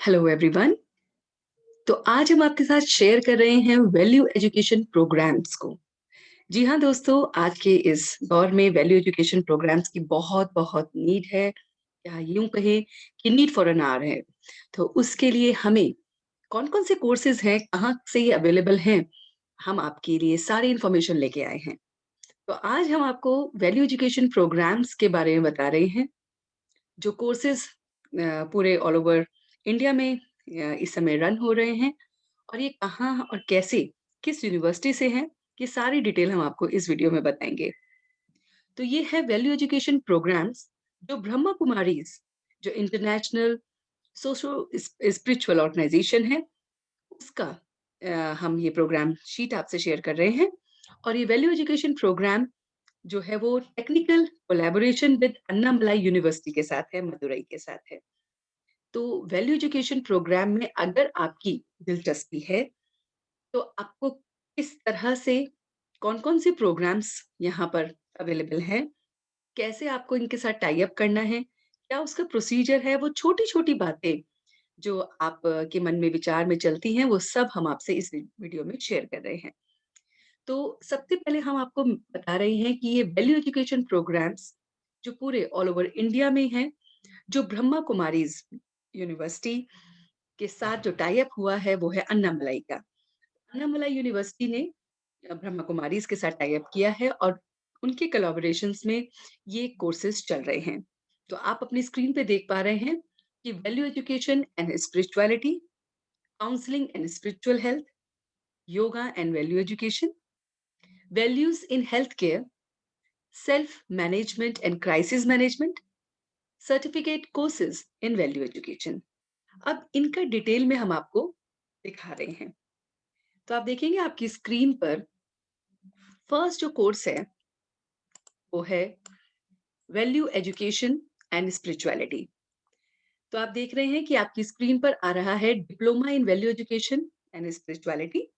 Hello everyone. तो आज हम आपके साथ शेयर कर रहे हैं वैल्यू एजुकेशन प्रोग्राम्स को। जी हाँ दोस्तों, आज के इस दौर में वैल्यू एजुकेशन प्रोग्राम्स की बहुत-बहुत नीड है, या यूँ कहें कि नीड फॉर एन आवर है। तो उसके लिए हमें कौन-कौन से कोर्सेज़ हैं, कहाँ से ये अवेलेबल हैं, हम आपके लिए सारी इन्फॉर्मेशन लेके आए हैं। तो आज हम आपको वैल्यू एजुकेशन प्रोग्राम्स के बारे में बता रहे हैं, जो कोर्सेज़ पूरे ऑल ओवर इंडिया में इस समय रन हो रहे हैं। और ये कहाँ और कैसे, किस यूनिवर्सिटी से हैं, ये सारी डिटेल हम आपको इस वीडियो में बताएँगे। तो ये है वैल्यू एजुकेशन प्रोग्राम्स जो ब्रह्मा कुमारीज़, जो इंटरनेशनल सोशो स्पिरिचुअल ऑर्गनाइज़ेशन है, उसका हम ये प्रोग्राम शीट आपसे शेयर कर रहे हैं। और ये वैल्यू एजुकेशन प्रोग्राम जो है वो technical collaboration with Annamalai university के साथ है, मदुरई के साथ है। तो वैल्यू एजुकेशन प्रोग्राम में अगर आपकी दिलचस्पी है, तो आपको किस तरह से कौन-कौन से प्रोग्राम्स यहाँ पर अवेलेबल हैं, कैसे आपको इनके साथ टाई अप करना है, क्या उसका प्रोसीजर है, वो छोटी-छोटी बातें जो आप के मन में विचार में चलती हैं, वो सब हम आपसे इस वीडियो में शेयर कर रहे हैं। तो सबसे पहले हम आपको बता रहे हैं कि ये वैल्यू एजुकेशन प्रोग्राम्स जो पूरे ऑल ओवर इंडिया में हैं, जो ब्रह्मा कुमारीज़ यूनिवर्सिटी के साथ जो टाई अप हुआ है, वो है अन्नामलाई का। अन्नामलाई यूनिवर्सिटी ने ब्रह्मा कुमारीज़ के साथ टाई अप किया है और उनके कोलैबोरेशंस में ये कोर्सेज़ चल रहे हैं। तो आप अपनी स्क्रीन पे देख पा रहे हैं कि value education and spirituality, counselling and spiritual health, yoga and value education, values in health care, self management and crisis management, certificate courses in value education. अब इनका डिटेल में हम आपको दिखा रहे हैं। तो आप देखेंगे आपकी स्क्रीन पर फर्स्ट जो कोर्स है, वो है वैल्यू एजुकेशन एंड स्पिरिचुअलिटी। तो आप देख रहे हैं कि आपकी स्क्रीन पर आ रहा है diploma in value education and spirituality.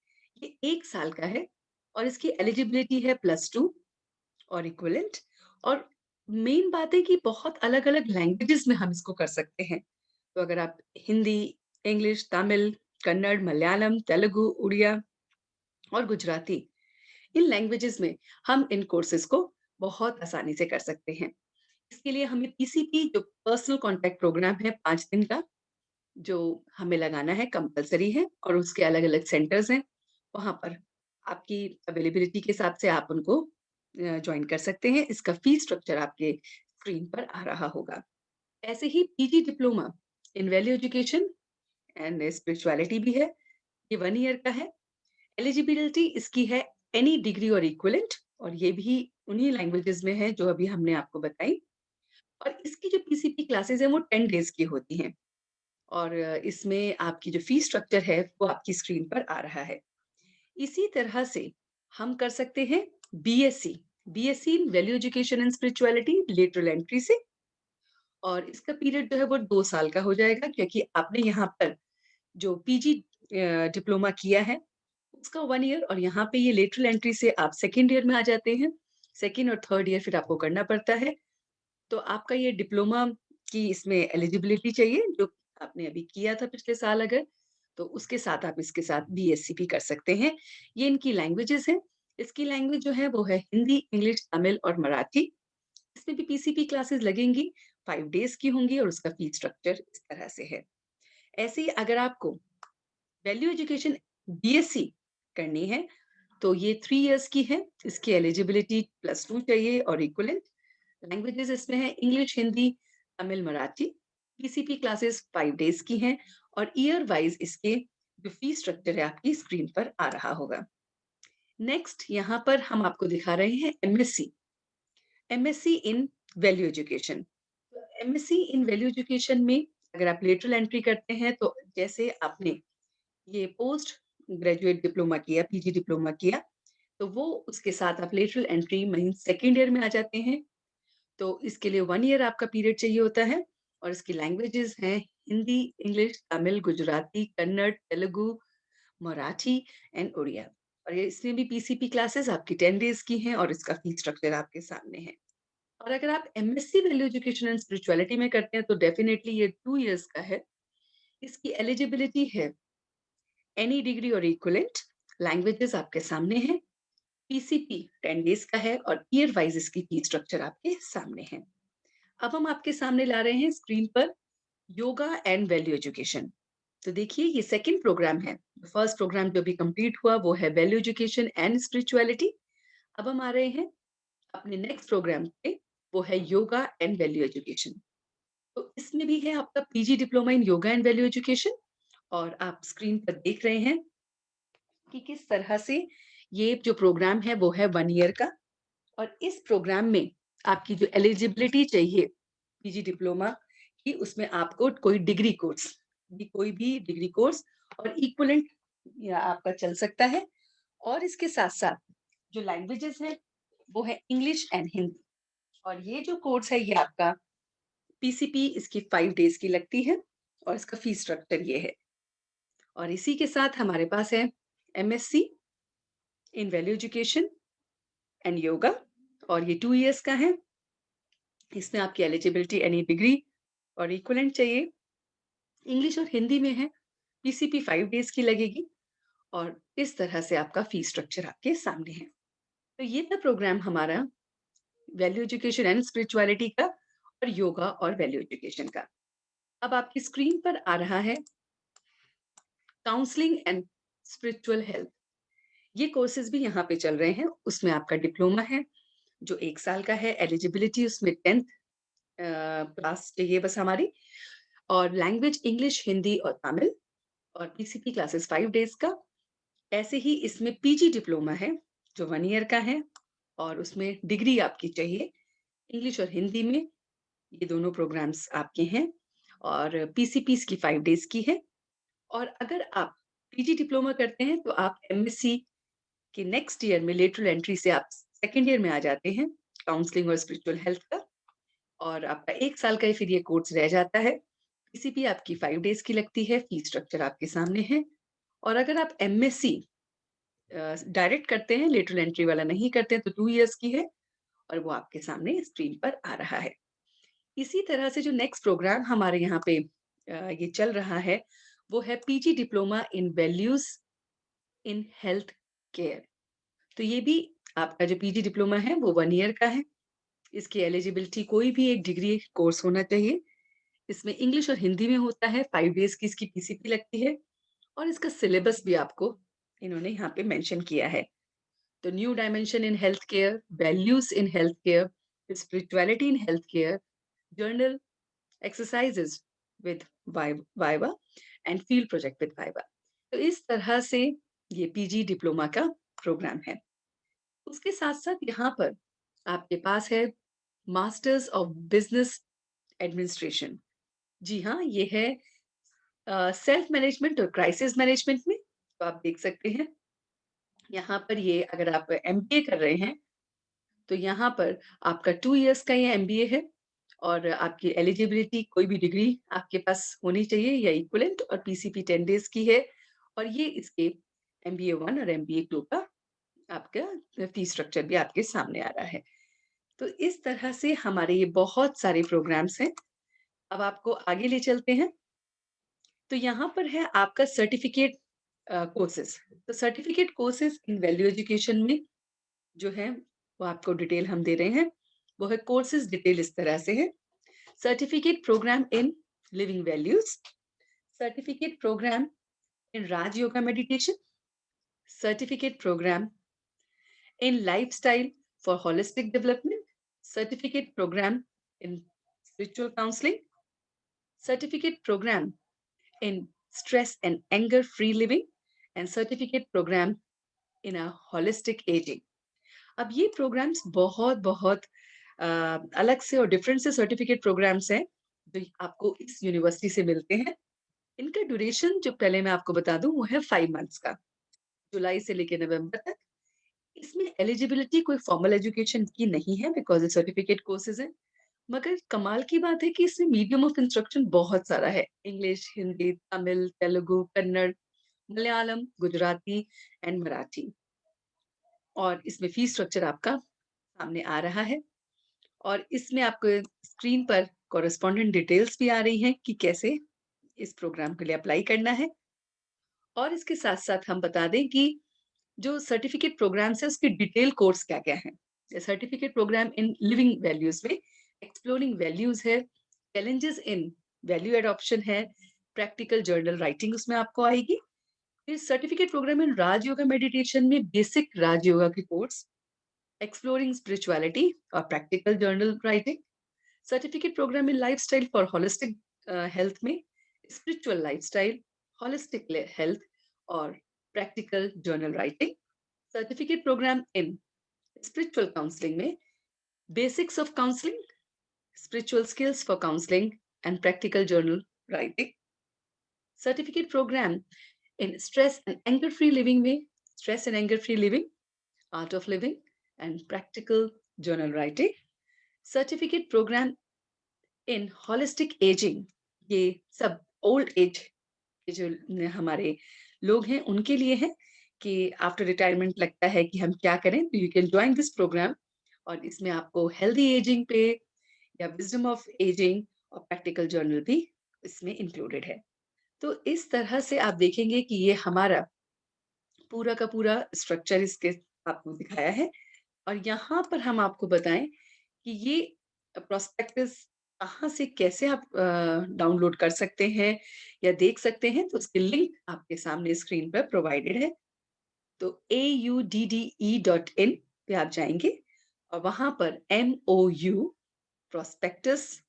ये 1 साल का है और इसकी एलिजिबिलिटी है +2 और इक्विवेलेंट। और मेन बात है कि बहुत अलग-अलग लैंग्वेजेस में हम इसको कर सकते हैं। तो अगर आप हिंदी, इंग्लिश, तमिल, कन्नड़, मलयालम, तेलुगु, उड़िया और गुजराती, इन लैंग्वेजेस में हम इन कोर्सेज को बहुत आसानी से कर सकते हैं। इसके लिए हमें पीसीपी जो पर्सनल कॉन्टैक्ट प्रोग्राम है 5 दिन का, जो हमें लगाना है, कंपल्सरी है और उसके अलग-अलग सेंटर्स हैं। वहाँ पर आपकी अवेलेबिलिटी के हिसाब से आप उनको जॉइन कर सकते हैं। इसका फीस स्ट्रक्चर आपके स्क्रीन पर आ रहा होगा। ऐसे ही PG diploma in value education and spirituality भी है। ये 1 ईयर का है। एलिजिबिलिटी इसकी है एनी डिग्री और इक्विवेलेंट, और ये भी उन्हीं लैंग्वेजेस में है जो अभी हमने आपको बताई। और इसकी जो पीसीपी क्लासेस हैं वो 10 डेज़ की होती हैं। और इसमें आपकी जो फीस स्ट्रक्चर है वो आपकी स्क्रीन पर आ रहा है। इसी तरह से हम कर सकते हैं BSc, BSc in value education and spirituality lateral entry से। और इसका पीरियड जो है वो 2 साल का हो जाएगा, क्योंकि आपने यहाँ पर जो पीजी डिप्लोमा किया है उसका 1 ईयर, और यहाँ पे ये लेटरल एंट्री से आप सेकंड ईयर में आ जाते हैं। सेकंड और थर्ड ईयर फिर आपको करना पड़ता है। तो आपका ये डिप्लोमा की इसमें एलिजिबिलिटी चाहिए, जो आपने अभी किया था पिछले साल अगर, तो उसके साथ आप इसके साथ बीएससी भी कर सकते हैं। ये इनकी लैंग्वेजेज़ हैं। इसकी लैंग्वेज जो है वो है हिंदी, इंग्लिश, तमिल और मराठी। इसमें भी पीसीपी क्लासेस लगेंगी, 5 डेज़ की होंगी और उसका फीस स्ट्रक्चर इस तरह से है। ऐसे ही अगर आपको वैल्यू एजुकेशन बीएससी करनी है, तो ये 3 इयर्स की है। इसकी एलिजिबिलिटी +2 चाहिए और इक्विवेलेंट। लैंग्वेजेज़ इसमें है English, Hindi, Tamil, Marathi. PCP classes 5 days की हैं और ईयर वाइज़ इसके जो फीस स्ट्रक्चर है आपकी स्क्रीन पर आ रहा होगा। नेक्स्ट यहाँ पर हम आपको दिखा रहे हैं MSc, MSc in value education. तो एमएससी इन वैल्यू एजुकेशन में अगर आप लेटरल एंट्री करते हैं, तो जैसे आपने ये पोस्ट ग्रेजुएट डिप्लोमा किया, पीजी डिप्लोमा किया, तो वो उसके साथ आप lateral entry means second year में आ जाते हैं। तो इसके लिए 1 ईयर आपका पीरियड चाहिए होता है और इसकी लैंग्वेजेज़ हैं हिंदी, इंग्लिश, तमिल, गुजराती, कन्नड़, तेलुगु, मराठी एंड उड़िया। और ये इसमें भी पीसीपी क्लासेस आपकी 10 डेज़ की हैं और इसका फीस स्ट्रक्चर आपके सामने है। और अगर आप MSc value education and spirituality में करते हैं, तो डेफिनिटली ये 2 इयर्स का है। इसकी एलिजिबिलिटी है एनी डिग्री और इक्विवेलेंट, लैंग्वेजेस आपके सामने हैं, पीसीपी 10 डेज का है और ईयर वाइज इसकी फी स्ट्रक्चर आपके सामने है। अब हम आपके सामने ला रहे हैं स्क्रीन पर योगा एंड वैल्यू एजुकेशन। तो देखिए ये सेकंड प्रोग्राम है। फर्स्ट प्रोग्राम जो अभी कंप्लीट हुआ वो है वैल्यू एजुकेशन एंड स्पिरिचुअलिटी। अब हम आ रहे हैं अपने नेक्स्ट प्रोग्राम पे, वो है योगा एंड वैल्यू एजुकेशन। तो इसमें भी है आपका PG diploma in yoga and value education और आप स्क्रीन पर देख रहे हैं कि किस तरह से ये जो प्रोग्राम है वो है 1 ईयर का और इस प्रोग्राम में आपकी जो एलिजिबिलिटी चाहिए पीजी डिप्लोमा की, उसमें आपको कोई भी डिग्री कोर्स और इक्विवेलेंट या आपका चल सकता है। और इसके साथ-साथ जो लैंग्वेजेस हैं वो है इंग्लिश एंड हिंदी और ये जो कोर्स है ये आपका पीसीपी इसकी 5 डेज़ की लगती है और इसका फीस स्ट्रक्चर ये है। और इसी के साथ हमारे पास है MSc in value education and yoga और ये 2 इयर्स का है। इसमें आपकी एलिजिबिलिटी एनी डिग्री और इक्विवेलेंट चाहिए। इंग्लिश और हिंदी में है, पीसीपी 5 डेज़ की लगेगी और इस तरह से आपका फीस स्ट्रक्चर आपके सामने है। तो ये था प्रोग्राम हमारा वैल्यू एजुकेशन एंड स्पिरिचुअलिटी का और योगा और वैल्यू एजुकेशन का। अब आपकी स्क्रीन पर आ रहा है काउंसलिंग एंड स्पिरिचुअल हेल्थ। ये कोर्सेज भी यहाँ पे चल रहे हैं। उसमें आपका डिप्लोमा है जो 1 साल का है, एलिजिबिलिटी उसमें 10th क्लास चाहिए बस हमारी और लैंग्वेज इंग्लिश, हिंदी और तमिल और पीसीपी क्लासेस 5 डेज़ का। ऐसे ही इसमें पीजी डिप्लोमा है जो 1 ईयर का है और उसमें डिग्री आपकी चाहिए इंग्लिश और हिंदी में। ये दोनों प्रोग्राम्स आपके हैं और पीसीपी इसकी 5 डेज़ की है। और अगर आप पीजी डिप्लोमा करते हैं तो आप एमएससी के नेक्स्ट ईयर में लेटरल एंट्री से आप सेकंड ईयर में आ जाते हैं काउंसलिंग और स्पिरिचुअल हेल्थ का और आपका 1 साल का ही फिर ये कोर्स रह जाता है। पीसीपी आपकी 5 डेज़ की लगती है, फीस स्ट्रक्चर आपके सामने है। और अगर आप एमएससी डायरेक्ट करते हैं, लेटरल एंट्री वाला नहीं करते हैं तो 2 इयर्स की है और वो आपके सामने स्क्रीन पर आ रहा है। इसी तरह से जो नेक्स्ट प्रोग्राम हमारे यहाँ पे ये चल रहा है, वो है PG diploma in values in health care. तो ये भी आपका जो पीजी डिप्लोमा है वो 1 ईयर का है। इसकी एलिजिबिलिटी कोई भी एक डिग्री कोर्स होना चाहिए। इसमें इंग्लिश और हिंदी में होता है, 5 डेज़ की इसकी पीसीपी लगती है और इसका सिलेबस भी आपको इन्होंने यहाँ पे मेंशन किया है। तो new dimension in health care, values in health care, spirituality in health care, journal exercises with viva and field project with viva. तो इस तरह से ये पीजी डिप्लोमा का प्रोग्राम है। उसके साथ-साथ यहाँ पर आपके पास है मास्टर्स ऑफ बिज़नेस एडमिनिस्ट्रेशन। जी हाँ, ये है सेल्फ मैनेजमेंट और क्राइसिस मैनेजमेंट में। तो आप देख सकते हैं, यहाँ पर ये अगर आप एमबीए कर रहे हैं, तो यहाँ पर आपका 2 इयर्स का ये एमबीए है और आपकी एलिजिबिलिटी कोई भी डिग्री आपके पास होनी चाहिए या इक्विवेलेंट और पीसीपी 10 डेज़ की है और ये इसके एमबीए 1 और एमबीए 2 का आपका फीस स्ट्रक्चर भी आपके सामने आ रहा है। तो इस तरह से हमारे ये बहुत सारे प्रोग्राम्स हैं। अब आपको आगे ले चलते हैं। तो यहाँ पर है आपका सर्टिफिकेट कोर्सेज़। तो सर्टिफिकेट कोर्सेज़ इन वैल्यू एजुकेशन में जो है वो आपको डिटेल हम दे रहे हैं। वो है कोर्सेज़ डिटेल इस तरह से है। Certificate programme in living values, certificate programme in Raj yoga meditation, certificate program in lifestyle for holistic development, certificate program in spiritual counseling, certificate program in stress and anger free living, and certificate program in a holistic aging. अब ये programmes बहुत-बहुत अलग से और different से certificate programmes हैं, जो आपको इस यूनिवर्सिटी से मिलते हैं। इनका ड्यूरेशन जो पहले मैं आपको बता दूँ, वो है 5 मंथ्स का, जुलाई से लेके नवंबर तक। इसमें एलिजिबिलिटी कोई फॉर्मल एजुकेशन की नहीं है बिकॉज़ ये सर्टिफिकेट कोर्सेज़ हैं। मगर कमाल की बात है कि इसमें मीडियम ऑफ इंस्ट्रक्शन बहुत सारा है। English, Hindi, Tamil, Telugu, Kannada, Malayalam, Gujarati and Marathi. और इसमें फीस स्ट्रक्चर आपका सामने आ रहा है और इसमें आपको स्क्रीन पर कॉरेस्पॉन्डेंट डिटेल्स भी आ रही हैं कि कैसे इस प्रोग्राम के लिए अप्लाई करना है। और इसके साथ-साथ हम बता दें कि जो सर्टिफिकेट प्रोग्राम्स हैं उसके डिटेल कोर्स क्या-क्या हैं। Certificate programme in living values में एक्सप्लोरिंग वैल्यूज़ है, चैलेंजेस इन वैल्यू एडॉप्शन है, प्रैक्टिकल जर्नल राइटिंग उसमें आपको आएगी। फिर certificate programme in Rajyoga meditation में बेसिक राजयोगा के कोर्स, एक्सप्लोरिंग स्पिरिचुअलिटी और practical journal writing. Certificate programme in lifestyle for holistic health में स्पिरिचुअल लाइफस्टाइल, होलिस्टिक हेल्थ और practical journal writing. Certificate programme in spiritual counselling में basics of counselling, spiritual skills for counseling and practical journal writing. Certificate program in stress and anger free living में stress and anger free living, art of living and practical journal writing. Certificate program in holistic aging, ये सब old age के जो हमारे लोग हैं उनके लिए है कि आफ्टर रिटायरमेंट लगता है कि हम क्या करें, तो you can join this program. और इसमें आपको हेल्दी एजिंग पे या विज़डम ऑफ एजिंग और प्रैक्टिकल जर्नल भी इसमें इंक्लूडेड है। तो इस तरह से आप देखेंगे कि ये हमारा पूरा का पूरा स्ट्रक्चर इसके आपको दिखाया है। और यहाँ पर हम आपको बताएँ कि ये प्रोस्पेक्टस कहाँ से कैसे आप डाउनलोड कर सकते हैं या देख सकते हैं, तो उसकी लिंक आपके सामने स्क्रीन पर प्रोवाइडेड है। तो auddE.in पे आप जाएँगे और वहाँ पर MOU प्रोस्पेक्टस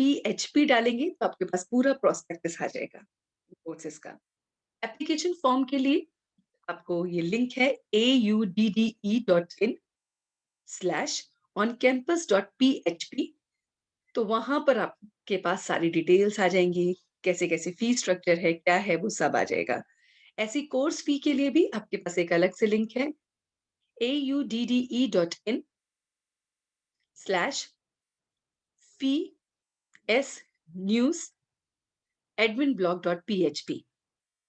.php डालेंगे तो आपके पास पूरा प्रोस्पेक्टस आ जाएगा कोर्सेज़ का। एप्लीकेशन फॉर्म के लिए आपको ये लिंक है auddE.in/oncampus.php। तो वहाँ पर आपके पास सारी डिटेल्स आ जाएँगी, कैसे-कैसे फीस स्ट्रक्चर है, क्या है, वो सब आ जाएगा। ऐसी कोर्स फी के लिए भी आपके पास एक अलग से लिंक है auddE.in/fee_s_news_adminblog.php।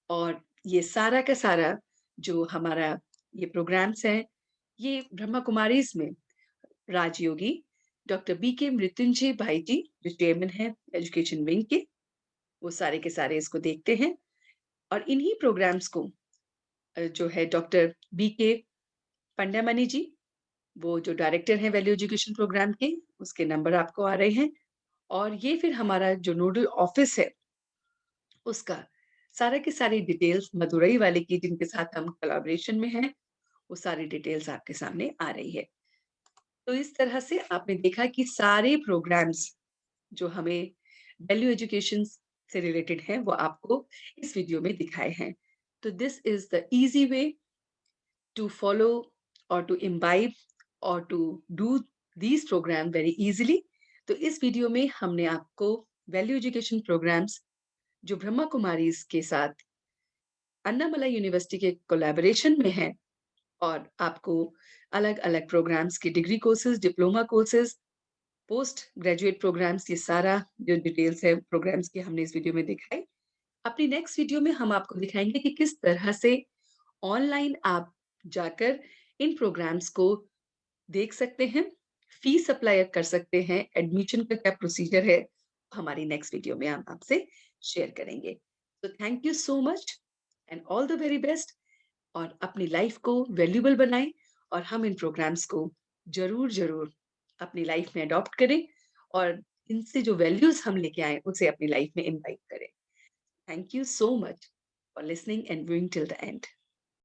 और ये सारा का सारा जो हमारा ये प्रोग्राम्स हैं, ये ब्रह्मा कुमारीज़ में राजयोगी डॉक्टर बीके मृत्युंजय भाई जी, जो चेयरमैन हैं एजुकेशन विंग के, वो सारे के सारे इसको देखते हैं। और इन्हीं प्रोग्राम्स को जो है डॉक्टर बीके पंड्यामणि जी, वो जो डायरेक्टर हैं वैल्यू एजुकेशन प्रोग्राम के, उसके नंबर आपको आ रहे हैं। और ये फिर हमारा जो नोडल ऑफिस है, उसका सारा की सारी डिटेल्स मदुरई वाले की जिनके साथ हम कोलैबोरेशन में हैं, वो सारी डिटेल्स आपके सामने आ रही है। तो इस तरह से आपने देखा कि सारे प्रोग्राम्स जो हमें वैल्यू एजुकेशन से रिलेटेड हैं, वो आपको इस वीडियो में दिखाए हैं। तो this is the easy way to follow और टू इम्बाइब और to do these program very easily. तो इस वीडियो में हमने आपको वैल्यू एजुकेशन प्रोग्राम्स जो ब्रह्मा कुमारीज़ के साथ अन्नामला यूनिवर्सिटी के कोलैबोरेशन में हैं और आपको अलग-अलग प्रोग्राम्स के degree courses, diploma courses, post graduate programs, ये सारा जो डिटेल्स है प्रोग्राम्स की हमने इस वीडियो में दिखाई। अपनी नेक्स्ट वीडियो में हम आपको दिखाएँगे कि किस तरह से ऑनलाइन आप जाकर इन प्रोग्राम्स को देख सकते हैं, फीस अप्लाई कर सकते हैं, एडमिशन का क्या प्रोसीजर है, हमारी नेक्स्ट वीडियो में हम आपसे शेयर करेंगे। तो thank you so much and all the very best. और अपनी लाइफ को वैल्यूएबल बनाएँ और हम इन प्रोग्राम्स को ज़रूर अपनी लाइफ में अडॉप्ट करें और इनसे जो वैल्यूज़ हम लेके आए, उसे अपनी लाइफ में इम्बाइब करें। Thank you so much for listening and viewing till the end.